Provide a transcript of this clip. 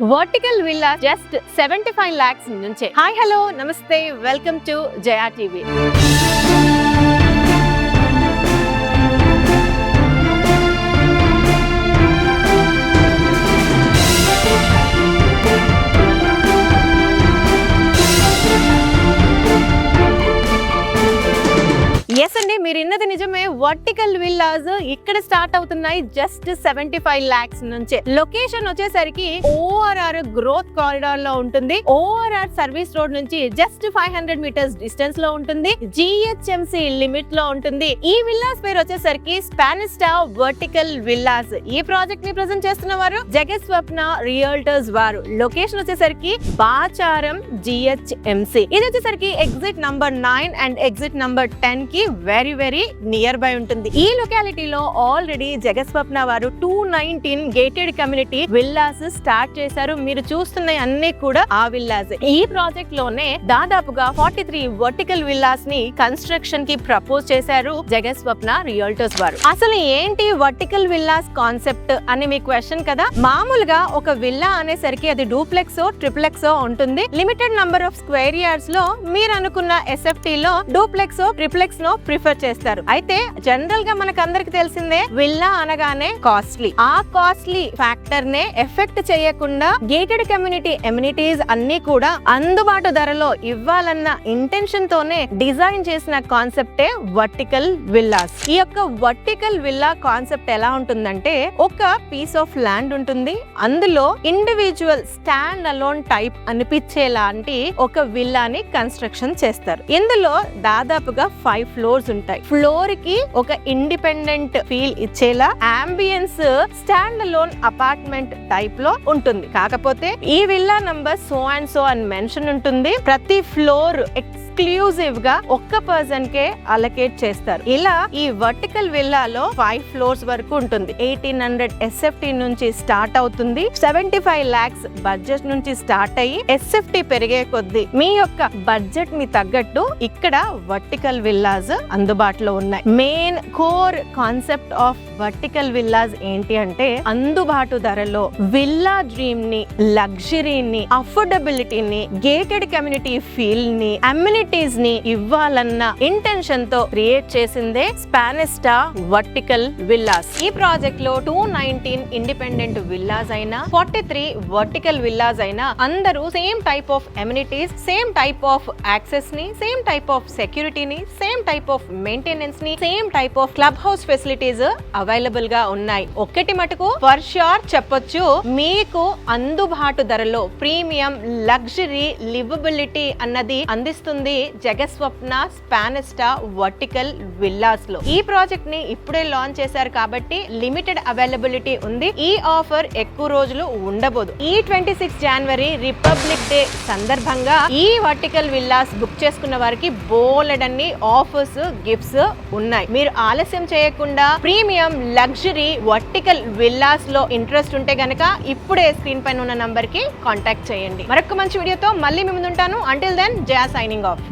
Vertical villa just 75 lakhs నుంచే. Hi hello నమస్తే, welcome to Jaya TV. Yes అండి, మీరు ఇన్నది నిజమే. వర్టికల్ విల్లాస్ ఇక్కడ స్టార్ట్ అవుతున్నాయి జస్ట్ 75 lakhs నుంచే. లొకేషన్ వచ్చేసరికి ORR గ్రోత్ కారిడార్ లో ఉంటుంది. ORR సర్వీస్ రోడ్ నుంచి జస్ట్ 500 meters డిస్టెన్స్ లో ఉంటుంది. GHMC లిమిట్ లో ఉంటుంది. ఈ విల్లాస్ పేరు వచ్చేసరికి స్పానిస్టా వర్టికల్ విల్లాస్. ఈ ప్రాజెక్ట్ ని ప్రెజెంట్ చేస్తున్న వారు జగస్వప్న రియల్టర్స్ వారు. లొకేషన్ వచ్చేసరికి బాచారం GHMC. ఇది వచ్చేసరికి exit number 9 and exit number 10 కి వెరీ నియర్ బై ఉంటుంది. ఈ లొకాలిటీలో ఆల్రెడీ జగస్వప్న వారు 219 గేటెడ్ కమ్యూనిటీ విల్లాస్ స్టార్ట్ చేశారు. మీరు చూస్తున్న అన్ని కూడా ఆ విల్లాస్. ఈ ప్రాజెక్ట్ లోనే దాదాపుగా 43 వర్టికల్ విల్లాస్ ని కన్స్ట్రక్షన్ కి ప్రపోజ్ చేశారు జగస్వప్న రియల్టర్స్ వారు. అసలు ఏంటి వర్టికల్ విల్లాస్ కాన్సెప్ట్ అని మీ క్వశ్చన్ కదా. మామూలుగా ఒక విల్లా అనేసరికి అది డూప్లెక్స్ ట్రిప్లెక్స్ ఉంటుంది. Limited number of square yards లో మీరు అనుకున్న SFT లో డూప్లెక్స్ ట్రిప్లెక్స్ నో ప్రిఫర్ చేస్తారు. అయితే జనరల్ గా మనకు అందరికి తెలిసిందే, విల్లా అనగానే కాస్ట్లీ. ఆ కాస్ట్లీ ఫ్యాక్టర్ నే ఎఫెక్ట్ చేయకుండా గేటెడ్ కమ్యూనిటీ ఎమ్యూనిటీస్ అన్ని కూడా అందుబాటు ధరలో ఇవ్వాలన్న ఇంటెన్షన్ తోనే డిజైన్ చేసిన కాన్సెప్టే వర్టికల్ విల్లాస్. ఈ యొక్క వర్టికల్ విల్లా కాన్సెప్ట్ ఎలా ఉంటుందంటే, ఒక పీస్ ఆఫ్ ల్యాండ్ ఉంటుంది. అందులో ఇండివిజువల్ స్టాండ్ అలోన్ టైప్ అనిపించేలాంటి ఒక విల్లాని కన్స్ట్రక్షన్ చేస్తారు. ఇందులో దాదాపుగా 5 ఫ్లోర్స్ ఉంటాయి. ఫ్లోర్ కి ఒక ఇండిపెండెంట్ ఫీల్ ఇచ్చేలా ambience stand alone apartment type లో ఉంటుంది. కాకపోతే ఈ villa number so and so అని మెన్షన్ ఉంటుంది. ప్రతి ఫ్లోర్ ఎక్స్క్లూజివ్ గా ఒక్క పర్సన్ కే అలొకేట్ చేస్తారు. ఇలా ఈ వర్టికల్ విల్లాలో 5 ఫ్లోర్స్ వరకు ఉంటుంది. 1800 SFT నుంచి స్టార్ట్ అవుతుంది. 75 lakhs బడ్జెట్ నుంచి స్టార్ట్ అయ్యి SFT పెరిగే కొద్దీ మీ యొక్క బడ్జెట్ ని తగ్గట్టు ఇక్కడ వర్టికల్ విల్లాస్ అందుబాటులో ఉన్నాయి. Main core concept of vertical villas ఏంటి అంటే, అందుబాటు ధరలో విల్లా డ్రీమ్ ని, లగ్జరీని, అఫోర్డబిలిటీని, గేటెడ్ కమ్యూనిటీ ఫీల్ ని, అమ్యూనిటీస్ ని ఇవ్వాలన్న ఇంటెన్షన్ తో క్రియేట్ చేసిందే స్పానిస్టా వర్టికల్ విల్లాస్. ఈ ప్రాజెక్ట్ లో 219 ఇండిపెండెంట్ విల్లాస్ అయినా 43 వర్టికల్ విల్లాస్ అయినా అందరూ same type of amenities, same type of access ని, సేమ్ టైప్ ఆఫ్ సెక్యూరిటీని, సేమ్ టైప్ ఆఫ్ మెయింటెనెన్స్ ని, same type of club house facilities available గా ఉన్నాయి. ఒక్కటి మటుకు ఫర్ ష్యూర్ చెప్పొచ్చు, మీకు అందుబాటు ధరలో ప్రీమియం లగ్జరీ లివబిలిటీ అన్నది అందిస్తుంది జగస్వప్న స్పానిస్టా వర్టికల్ విల్లాస్ లో. ఈ ప్రాజెక్ట్ ని ఇప్పుడే లాంచ్ చేశారు కాబట్టి లిమిటెడ్ అవైలబిలిటీ ఉంది. ఈ ఆఫర్ ఎక్కువ రోజులు ఉండబోదు. ఈ 26 జనవరి రిపబ్లిక్ డే సందర్భంగా ఈ వర్టికల్ విల్లాస్ బుక్ చేసుకున్న వారికి బోలెడన్ని ఆఫర్స్, గిఫ్ట్స్ ఉన్నాయి. మీరు ఆలస్యం చేయకుండా ప్రీమియం లగ్జరీ వర్టికల్ విల్లాస్ లో ఇంట్రెస్ట్ ఉంటే గనక ఇప్పుడే స్క్రీన్ పైన ఉన్న నంబర్ కి కాంటాక్ట్ చేయండి. మరొక మంచి వీడియోతో మళ్ళీ మీ ముందు ఉంటాను. అంటిల్ దెన్, జయా సైనింగ్ ఆఫ్.